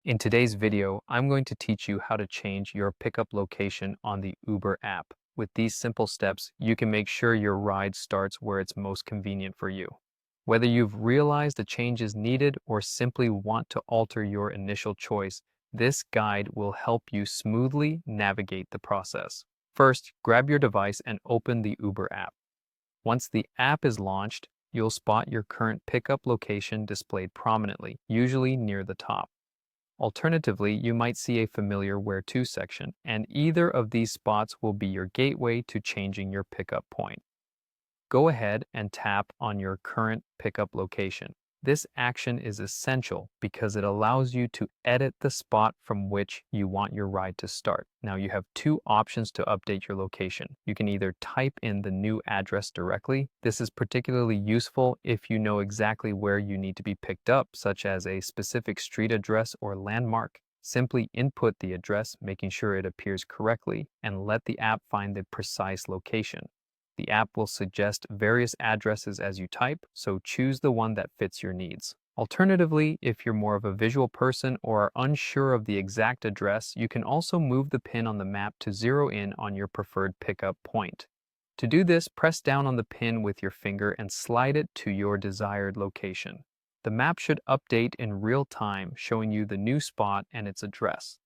In today's video, I'm going to teach you how to change your pickup location on the Uber app. With these simple steps, you can make sure your ride starts where it's most convenient for you. Whether you've realized a change is needed or simply want to alter your initial choice, this guide will help you smoothly navigate the process. First, grab your device and open the Uber app. Once the app is launched, you'll spot your current pickup location displayed prominently, usually near the top. Alternatively, you might see a familiar Where To section, and either of these spots will be your gateway to changing your pickup point. Go ahead and tap on your current pickup location. This action is essential because it allows you to edit the spot from which you want your ride to start. Now you have two options to update your location. You can either type in the new address directly. This is particularly useful if you know exactly where you need to be picked up, such as a specific street address or landmark. Simply input the address, making sure it appears correctly, and let the app find the precise location. The app will suggest various addresses as you type, so choose the one that fits your needs. Alternatively, if you're more of a visual person or are unsure of the exact address, you can also move the pin on the map to zero in on your preferred pickup point. To do this, press down on the pin with your finger and slide it to your desired location. The map should update in real time, showing you the new spot and its address.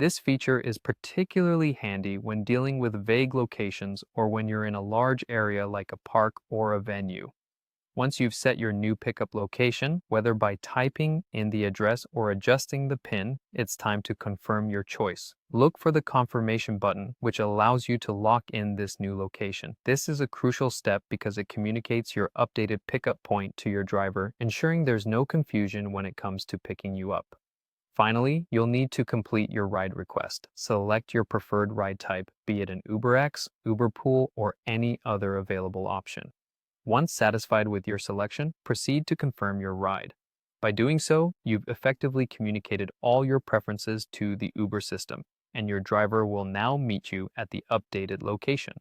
This feature is particularly handy when dealing with vague locations or when you're in a large area like a park or a venue. Once you've set your new pickup location, whether by typing in the address or adjusting the PIN, it's time to confirm your choice. Look for the confirmation button, which allows you to lock in this new location. This is a crucial step because it communicates your updated pickup point to your driver, ensuring there's no confusion when it comes to picking you up. Finally, you'll need to complete your ride request. Select your preferred ride type, be it an UberX, Uberpool, or any other available option. Once satisfied with your selection, proceed to confirm your ride. By doing so, you've effectively communicated all your preferences to the Uber system, and your driver will now meet you at the updated location.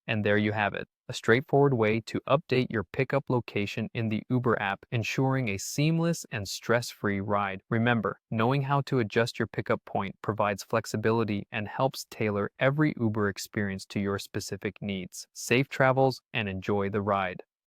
And there you have it, a straightforward way to update your pickup location in the Uber app, ensuring a seamless and stress-free ride. Remember, knowing how to adjust your pickup point provides flexibility and helps tailor every Uber experience to your specific needs. Safe travels and enjoy the ride.